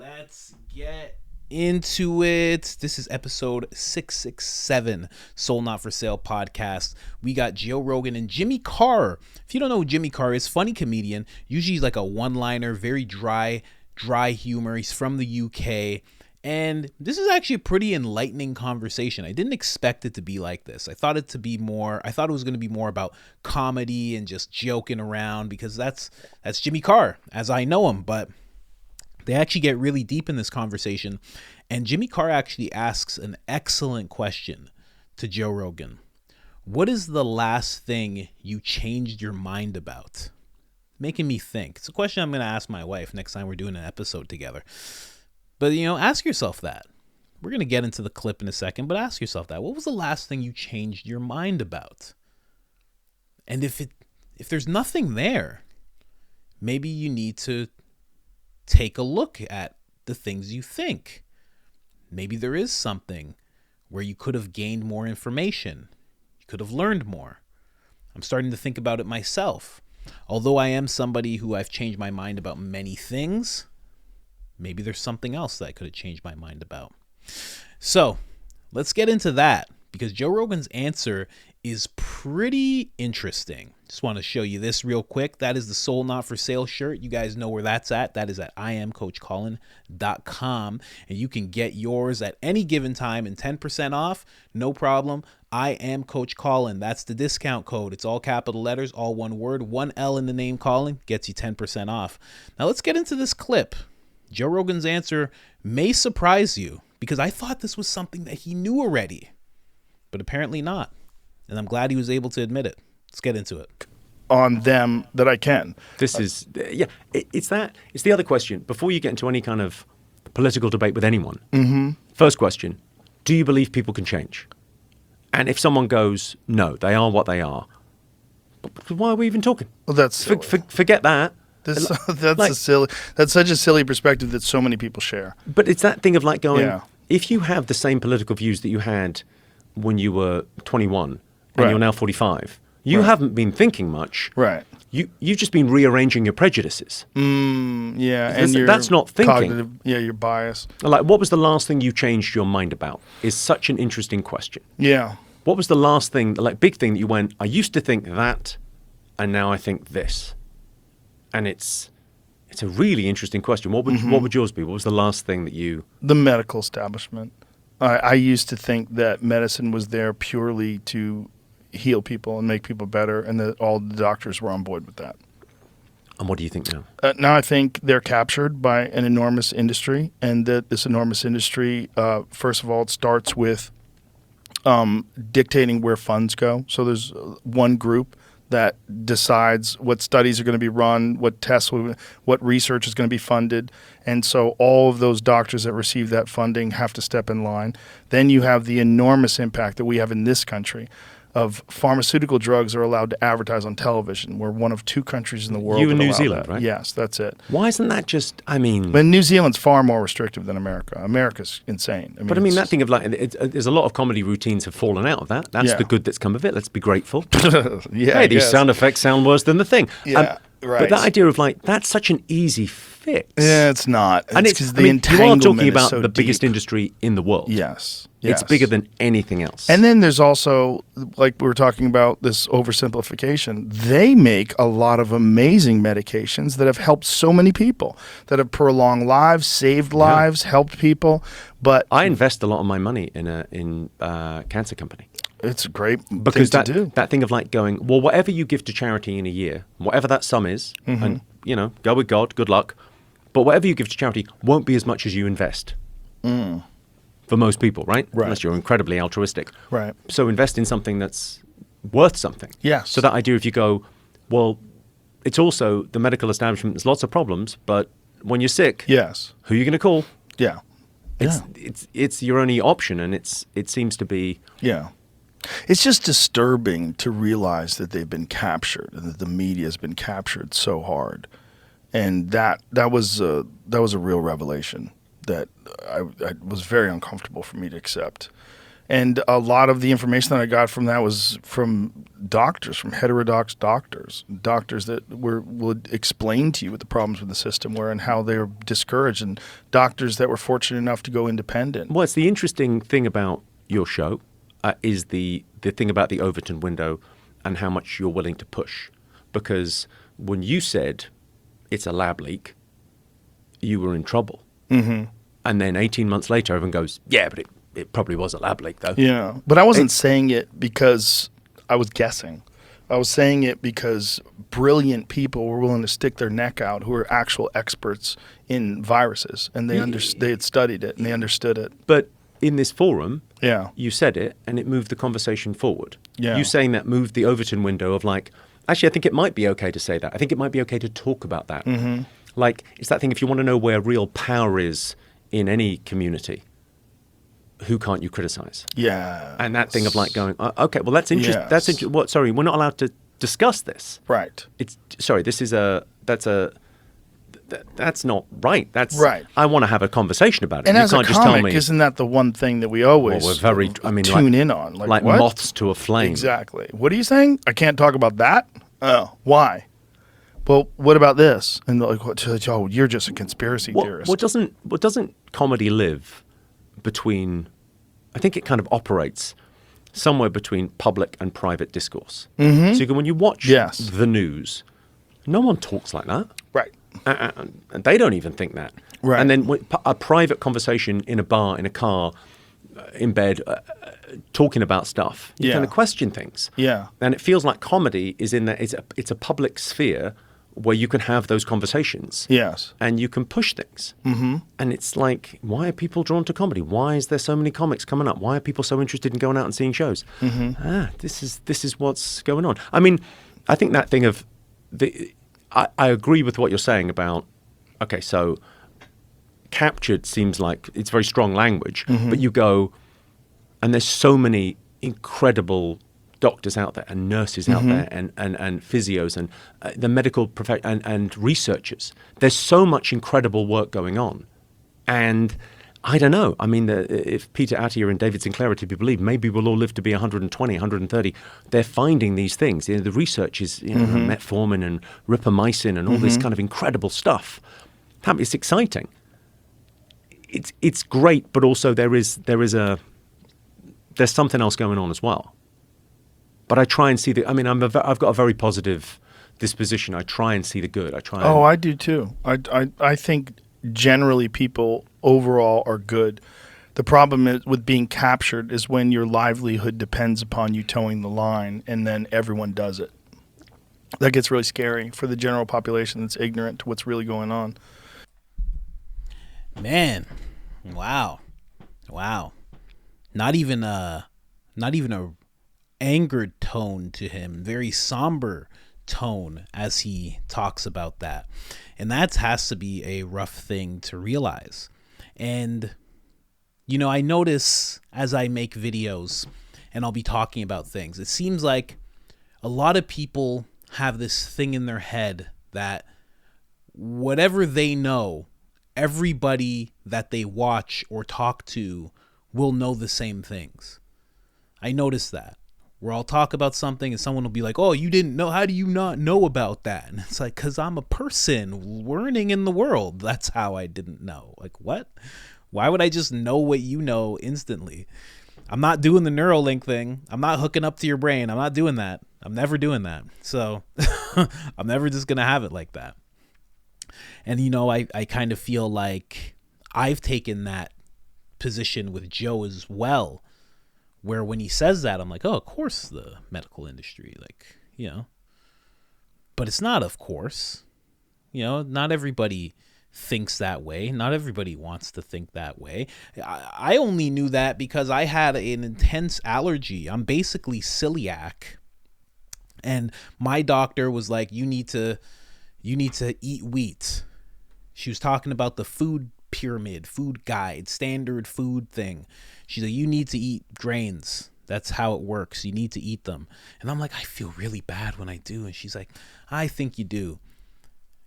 Let's get into it. This is episode 667, Soul Not For Sale podcast. We got Joe Rogan and Jimmy Carr. If you don't know who Jimmy Carr is, funny comedian. Usually he's like a one-liner, very dry humor. He's from the UK. And this is actually a pretty enlightening conversation. I didn't expect it to be like this. I thought it was going to be more about comedy and just joking around, because that's Jimmy Carr as I know him. But they actually get really deep in this conversation. And Jimmy Carr actually asks an excellent question to Joe Rogan. What is the last thing you changed your mind about? Making me think. It's a question I'm going to ask my wife next time we're doing an episode together. But, ask yourself that. We're going to get into the clip in a second, but ask yourself that. What was the last thing you changed your mind about? And if there's nothing there, maybe you need to take a look at the things you think. Maybe there is something where you could have gained more information. You could have learned more. I'm starting to think about it myself. Although I am somebody who I've changed my mind about many things, maybe there's something else that I could have changed my mind about. So let's get into that, because Joe Rogan's answer is pretty interesting. Just want to show you this real quick. That is the Soul Not For Sale shirt. You guys know where that's at. That is at IamCoachColin.com. And you can get yours at any given time and 10% off. No problem. I am Coach Colin. That's the discount code. It's all capital letters, all one word, one L in the name Colin, gets you 10% off. Now let's get into this clip. Joe Rogan's answer may surprise you, because I thought this was something that he knew already, but apparently not. And I'm glad he was able to admit it. Let's get into it. On them that I can. It's the other question. Before you get into any kind of political debate with anyone, First question, do you believe people can change? And if someone goes, no, they are what they are, why are we even talking? Well, that's silly. Forget that. That's such a silly perspective that so many people share. But it's that thing of like going, if you have the same political views that you had when you were 21 and you're now 45, you haven't been thinking much. Right. You've just been rearranging your prejudices. And that's not thinking. Your bias. Like, what was the last thing you changed your mind about? Is such an interesting question. Yeah. What was the last thing, like big thing that you went, I used to think that, and now I think this? And it's a really interesting question. What would yours be? What was the last thing that you... The medical establishment. I used to think that medicine was there purely to heal people and make people better, and that all the doctors were on board with that. And what do you think now? Now I think they're captured by an enormous industry, and that this enormous industry, first of all, it starts with dictating where funds go. So there's one group that decides what studies are going to be run, what tests, what research is going to be funded. And so all of those doctors that receive that funding have to step in line. Then you have the enormous impact that we have in this country of pharmaceutical drugs are allowed to advertise on television. We're one of 2 countries in the world. You in New Zealand, right? Yes, that's it. Why isn't that just, But New Zealand's far more restrictive than America. America's insane. That thing of like, there's a lot of comedy routines have fallen out of that. That's the good that's come of it. Let's be grateful. Hey, these sound effects sound worse than the thing. Yeah, right. But that idea of like, that's such an easy fix. Yeah, it's not. And it's because you are talking about so the biggest deep. industry in the world. Yes. It's bigger than anything else. And then there's also, like we were talking about, this oversimplification. They make a lot of amazing medications that have helped so many people, that have prolonged lives, saved lives, helped people. But I invest a lot of my money in a cancer company. It's a great because thing to do. That thing of like going, well, whatever you give to charity in a year, whatever that sum is, and go with God, good luck. But whatever you give to charity won't be as much as you invest. For most people, right? Unless you're incredibly altruistic. Right. So invest in something that's worth something. Yes. So that idea, if you go, well, it's also the medical establishment, there's lots of problems, but when you're sick, who are you going to call? Yeah. It's your only option, and it seems to be... Yeah. It's just disturbing to realize that they've been captured and that the media has been captured so hard. And that was a real revelation that I was very uncomfortable for me to accept. And a lot of the information that I got from that was from doctors, from heterodox doctors that would explain to you what the problems with the system were and how they were discouraged, and doctors that were fortunate enough to go independent. Well, it's the interesting thing about your show is the thing about the Overton window and how much you're willing to push. Because when you said it's a lab leak, you were in trouble. Mm-hmm. And then 18 months later, everyone goes, yeah, but it probably was a lab leak, though. Yeah, but I wasn't saying it because I was guessing. I was saying it because brilliant people were willing to stick their neck out who were actual experts in viruses, and they had studied it, and they understood it. But in this forum, yeah, you said it, and it moved the conversation forward. Yeah. You saying that moved the Overton window of like, actually, I think it might be okay to say that. I think it might be okay to talk about that. Mm-hmm. Like, it's that thing, if you want to know where real power is in any community, who can't you criticize? Yeah. And that thing of like going, okay, well, that's interesting. Yes. That's what? Sorry, we're not allowed to discuss this. Right. That's not right. That's right. I want to have a conversation about it. And you as can't a just comic, tell me, isn't that the one thing that we always tune in on? Like what? moths to a flame. Exactly. What are you saying? I can't talk about that? Oh, why? Well, what about this? And they're like, oh, you're just a conspiracy theorist. What doesn't comedy live between? I think it kind of operates somewhere between public and private discourse. Mm-hmm. So when you watch the news, no one talks like that. Right. And they don't even think that. Right. And then a private conversation in a bar, in a car, in bed, talking about stuff, you kind of question things. Yeah. And it feels like comedy is in that it's a public sphere where you can have those conversations. Yes. And you can push things. Mm-hmm. And it's like, why are people drawn to comedy? Why is there so many comics coming up? Why are people so interested in going out and seeing shows? Mm-hmm. This is what's going on. I mean, I think that thing of I agree with what you're saying about, okay, so captured seems like it's very strong language, but you go, and there's so many incredible doctors out there and nurses out there and physios and the medical profession and researchers. There's so much incredible work going on. And I don't know. I mean, if Peter Attier and David Sinclair are to be believed, maybe we'll all live to be 120, 130. They're finding these things. The research is metformin and ripamycin and all this kind of incredible stuff. It's exciting. It's great, but also there's something else going on as well. But I try and see I've got a very positive disposition. I try and see the good. I do too. I think generally people overall are good. The problem is with being captured is when your livelihood depends upon you towing the line and then everyone does it. That gets really scary for the general population that's ignorant to what's really going on. Man, wow. Not even a angered tone to him, very somber tone as he talks about that. And that has to be a rough thing to realize. And, I notice as I make videos and I'll be talking about things, it seems like a lot of people have this thing in their head that whatever they know, everybody that they watch or talk to will know the same things. I notice that. Where I'll talk about something and someone will be like, oh, you didn't know. How do you not know about that? And it's like, because I'm a person learning in the world. That's how I didn't know. Like, what? Why would I just know what you know instantly? I'm not doing the Neuralink thing. I'm not hooking up to your brain. I'm not doing that. I'm never doing that. So I'm never just going to have it like that. And, I kind of feel like I've taken that position with Joe as well. Where when he says that, I'm like, oh, of course the medical industry, but it's not, of course, not everybody thinks that way. Not everybody wants to think that way. I only knew that because I had an intense allergy. I'm basically celiac. And my doctor was like, you need to eat wheat. She was talking about the food pyramid, food guide, standard food thing. She's like, you need to eat grains. That's how it works. You need to eat them. And I'm like, I feel really bad when I do. And she's like, I think you do.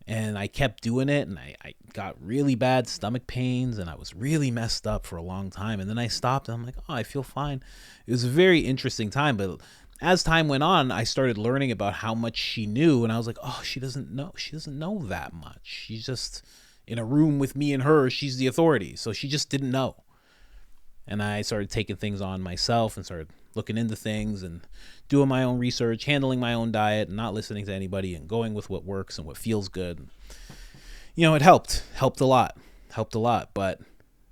And I kept doing it, and I got really bad stomach pains, and I was really messed up for a long time. And then I stopped, and I'm like, oh, I feel fine. It was a very interesting time. But as time went on, I started learning about how much she knew, and I was like, oh, she doesn't know that much. She's just in a room with me and her. She's the authority. So she just didn't know. And I started taking things on myself and started looking into things and doing my own research, handling my own diet, and not listening to anybody and going with what works and what feels good. You know, it helped a lot. But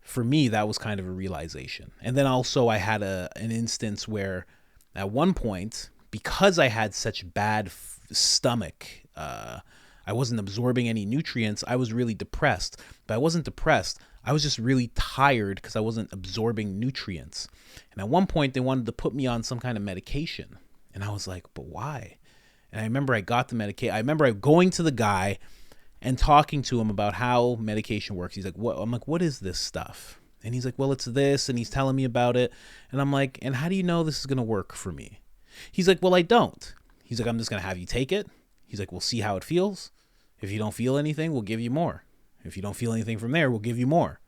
for me, that was kind of a realization. And then also I had an instance where at one point, because I had such bad stomach, I wasn't absorbing any nutrients. I was really depressed, but I wasn't depressed. I was just really tired because I wasn't absorbing nutrients. And at one point they wanted to put me on some kind of medication. And I was like, but why? And I remember I got the medication. I remember going to the guy and talking to him about how medication works. He's like, what? I'm like, what is this stuff? And he's like, well, it's this. And he's telling me about it. And I'm like, and how do you know this is going to work for me? He's like, well, I don't. He's like, I'm just going to have you take it. He's like, we'll see how it feels. If you don't feel anything, we'll give you more. If you don't feel anything from there, we'll give you more.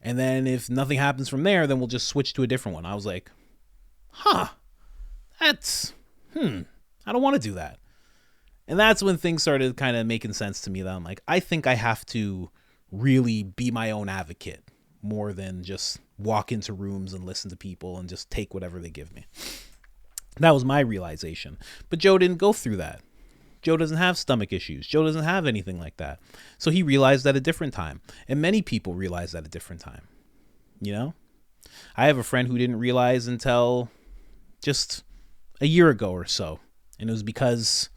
And then if nothing happens from there, then we'll just switch to a different one. I was like, that's, I don't want to do that. And that's when things started kind of making sense to me, that I'm like, I think I have to really be my own advocate more than just walk into rooms and listen to people and just take whatever they give me. That was my realization. But Joe didn't go through that. Joe doesn't have stomach issues. Joe doesn't have anything like that. So he realized at a different time. And many people realize at a different time. You know? I have a friend who didn't realize until just a year ago or so. And it was because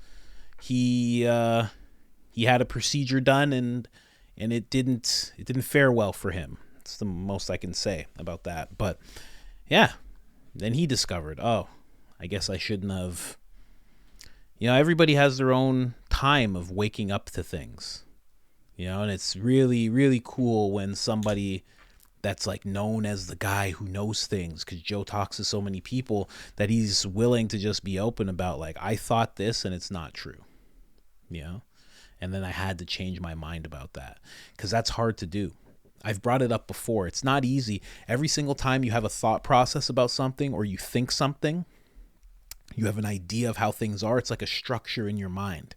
he had a procedure done and it didn't fare well for him. It's the most I can say about that. But yeah, then he discovered, oh, I guess I shouldn't have. You know, everybody has their own time of waking up to things, you know, and it's really, really cool when somebody that's like known as the guy who knows things, because Joe talks to so many people that he's willing to just be open about, like, I thought this and it's not true, you know, and then I had to change my mind about that because that's hard to do. I've brought it up before. It's not easy. Every single time you have a thought process about something or you think something, you have an idea of how things are. It's like a structure in your mind.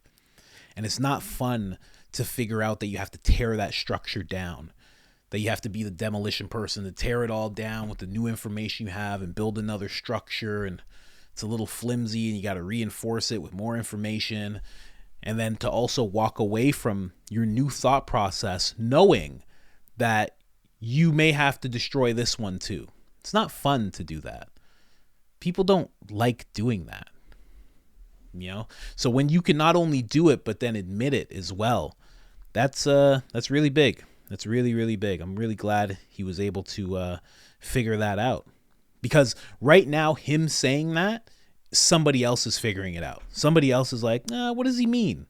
And it's not fun to figure out that you have to tear that structure down, that you have to be the demolition person to tear it all down with the new information you have and build another structure. And it's a little flimsy and you got to reinforce it with more information. And then to also walk away from your new thought process knowing that you may have to destroy this one too. It's not fun to do that. People don't like doing that, you know? So when you can not only do it, but then admit it as well, that's really big. That's really, really big. I'm really glad he was able to figure that out, because right now him saying that, somebody else is figuring it out. Somebody else is like, what does he mean?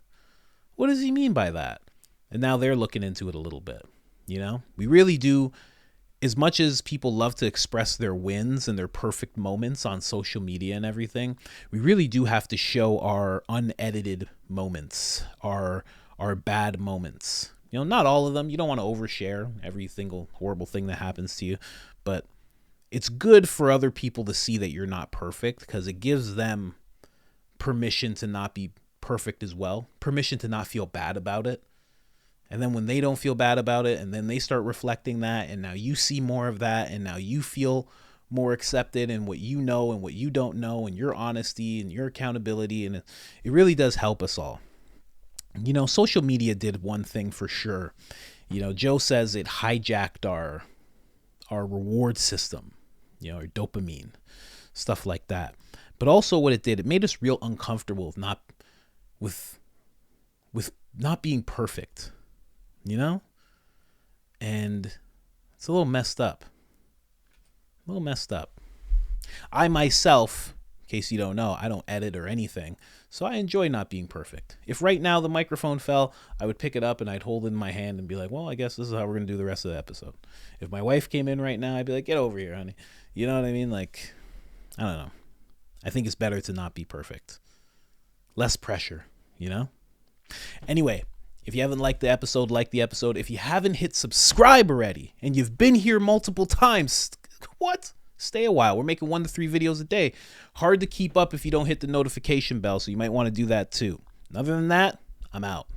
What does he mean by that? And now they're looking into it a little bit, you know? We really do. As much as people love to express their wins and their perfect moments on social media and everything, we really do have to show our unedited moments, our bad moments. You know, not all of them. You don't want to overshare every single horrible thing that happens to you, but it's good for other people to see that you're not perfect, because it gives them permission to not be perfect as well, permission to not feel bad about it. And then when they don't feel bad about it, and then they start reflecting that, and now you see more of that, and now you feel more accepted in what you know and what you don't know, and your honesty and your accountability, and it really does help us all. You know, social media did one thing for sure. You know, Joe says it hijacked our reward system, you know, our dopamine, stuff like that. But also what it did, it made us real uncomfortable with not being perfect. You know? And it's a little messed up. I myself, in case you don't know, I don't edit or anything. So I enjoy not being perfect. If right now the microphone fell, I would pick it up and I'd hold it in my hand and be like, well, I guess this is how we're going to do the rest of the episode. If my wife came in right now, I'd be like, get over here, honey. You know what I mean? Like, I don't know. I think it's better to not be perfect. Less pressure, you know? Anyway. If you haven't liked the episode, like the episode. If you haven't hit subscribe already and you've been here multiple times, what? Stay a while. We're making 1 to 3 videos a day. Hard to keep up if you don't hit the notification bell, so you might want to do that too. Other than that, I'm out.